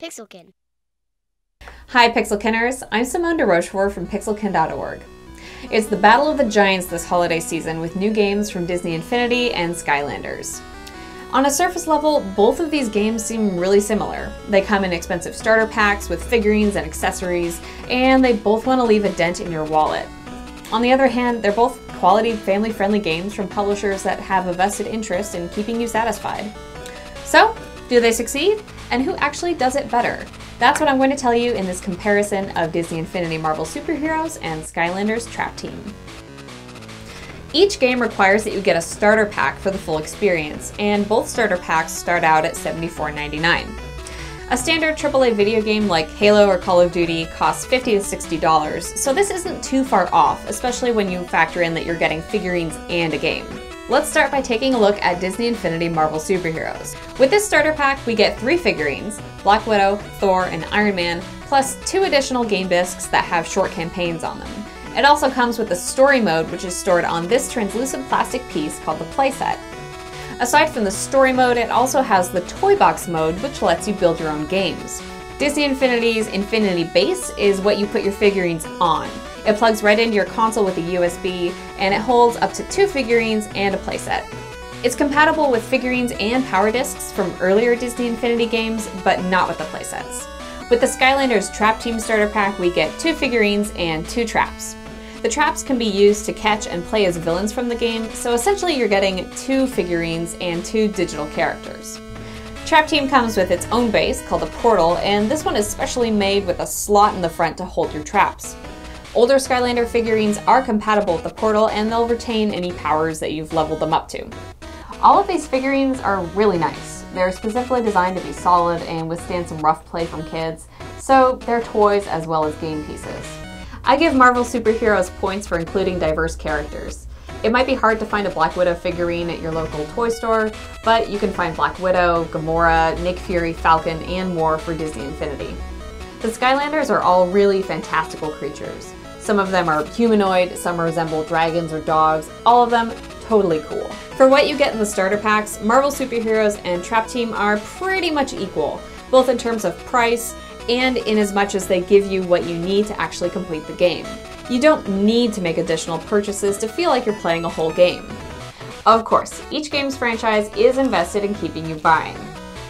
Pixelkin. Hi Pixelkinners, I'm Simone de Rochefort from Pixelkin.org. It's the Battle of the Giants this holiday season with new games from Disney Infinity and Skylanders. On a surface level, both of these games seem really similar. They come in expensive starter packs with figurines and accessories, and they both want to leave a dent in your wallet. On the other hand, they're both quality, family-friendly games from publishers that have a vested interest in keeping you satisfied. So, do they succeed? And who actually does it better? That's what I'm going to tell you in this comparison of Disney Infinity Marvel Super Heroes and Skylanders Trap Team. Each game requires that you get a starter pack for the full experience, and both starter packs start out at $74.99. A standard AAA video game like Halo or Call of Duty costs $50 to $60, so this isn't too far off, especially when you factor in that you're getting figurines and a game. Let's start by taking a look at Disney Infinity Marvel Super Heroes. With this starter pack, we get 3 figurines, Black Widow, Thor, and Iron Man, plus 2 additional game discs that have short campaigns on them. It also comes with the story mode, which is stored on this translucent plastic piece called the playset. Aside from the story mode, it also has the toy box mode, which lets you build your own games. Disney Infinity's Infinity Base is what you put your figurines on. It plugs right into your console with a USB, and it holds up to 2 figurines and a playset. It's compatible with figurines and power discs from earlier Disney Infinity games, but not with the playsets. With the Skylanders Trap Team starter pack, we get 2 figurines and 2 traps. The traps can be used to catch and play as villains from the game, so essentially you're getting 2 figurines and 2 digital characters. Trap Team comes with its own base called a portal, and this one is specially made with a slot in the front to hold your traps. Older Skylander figurines are compatible with the portal, and they'll retain any powers that you've leveled them up to. All of these figurines are really nice. They're specifically designed to be solid and withstand some rough play from kids, so they're toys as well as game pieces. I give Marvel Super Heroes points for including diverse characters. It might be hard to find a Black Widow figurine at your local toy store, but you can find Black Widow, Gamora, Nick Fury, Falcon, and more for Disney Infinity. The Skylanders are all really fantastical creatures. Some of them are humanoid, some resemble dragons or dogs, all of them totally cool. For what you get in the starter packs, Marvel Super Heroes and Trap Team are pretty much equal, both in terms of price and in as much as they give you what you need to actually complete the game. You don't need to make additional purchases to feel like you're playing a whole game. Of course, each game's franchise is invested in keeping you buying.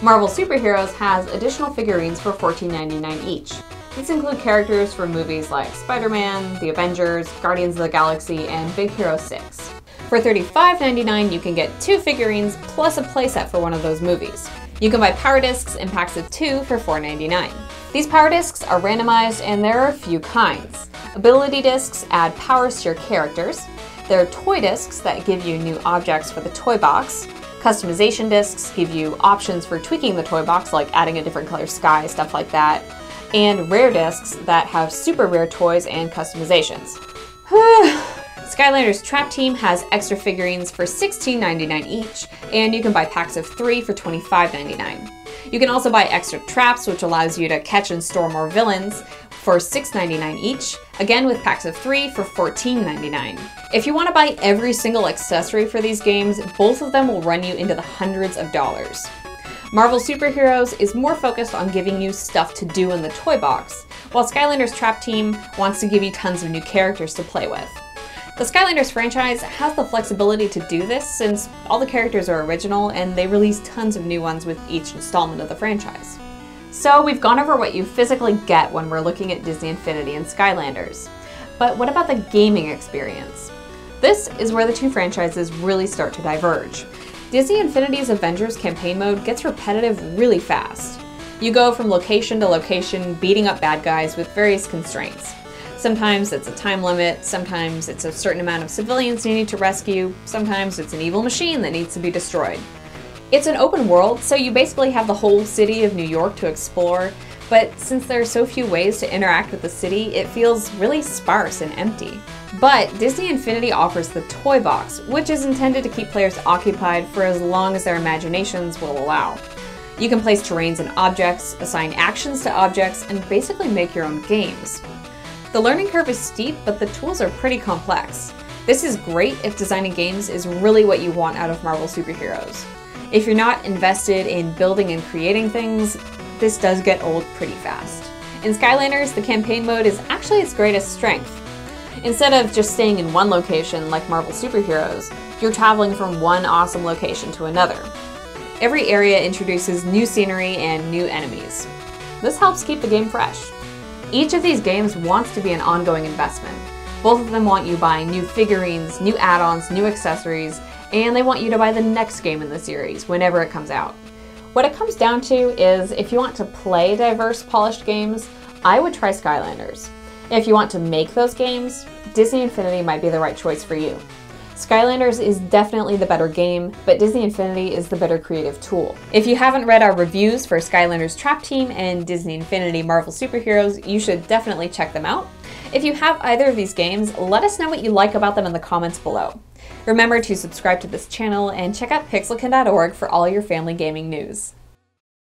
Marvel Super Heroes has additional figurines for $14.99 each. These include characters from movies like Spider-Man, The Avengers, Guardians of the Galaxy, and Big Hero 6. For $35.99, you can get 2 figurines plus a playset for one of those movies. You can buy power discs in packs of 2 for $4.99. These power discs are randomized, and there are a few kinds. Ability discs add powers to your characters. There are toy discs that give you new objects for the toy box. Customization discs give you options for tweaking the toy box, like adding a different color sky, stuff like that. And rare discs that have super rare toys and customizations. Skylanders Trap Team has extra figurines for $16.99 each, and you can buy packs of 3 for $25.99. You can also buy extra traps, which allows you to catch and store more villains, for $6.99 each, again with packs of 3 for $14.99. If you want to buy every single accessory for these games, both of them will run you into the hundreds of dollars. Marvel Super Heroes is more focused on giving you stuff to do in the toy box, while Skylanders Trap Team wants to give you tons of new characters to play with. The Skylanders franchise has the flexibility to do this since all the characters are original and they release tons of new ones with each installment of the franchise. So we've gone over what you physically get when we're looking at Disney Infinity and Skylanders. But what about the gaming experience? This is where the two franchises really start to diverge. Disney Infinity's Avengers campaign mode gets repetitive really fast. You go from location to location beating up bad guys with various constraints. Sometimes it's a time limit, sometimes it's a certain amount of civilians you need to rescue, sometimes it's an evil machine that needs to be destroyed. It's an open world, so you basically have the whole city of New York to explore, but since there are so few ways to interact with the city, it feels really sparse and empty. But Disney Infinity offers the Toy Box, which is intended to keep players occupied for as long as their imaginations will allow. You can place terrains and objects, assign actions to objects, and basically make your own games. The learning curve is steep, but the tools are pretty complex. This is great if designing games is really what you want out of Marvel Super Heroes. If you're not invested in building and creating things, this does get old pretty fast. In Skylanders, the campaign mode is actually its greatest strength. Instead of just staying in one location like Marvel Super Heroes, you're traveling from one awesome location to another. Every area introduces new scenery and new enemies. This helps keep the game fresh. Each of these games wants to be an ongoing investment. Both of them want you buying new figurines, new add-ons, new accessories, and they want you to buy the next game in the series whenever it comes out. What it comes down to is, if you want to play diverse, polished games, I would try Skylanders. If you want to make those games, Disney Infinity might be the right choice for you. Skylanders is definitely the better game, but Disney Infinity is the better creative tool. If you haven't read our reviews for Skylanders Trap Team and Disney Infinity Marvel Super Heroes, you should definitely check them out. If you have either of these games, let us know what you like about them in the comments below. Remember to subscribe to this channel and check out Pixelkin.org for all your family gaming news.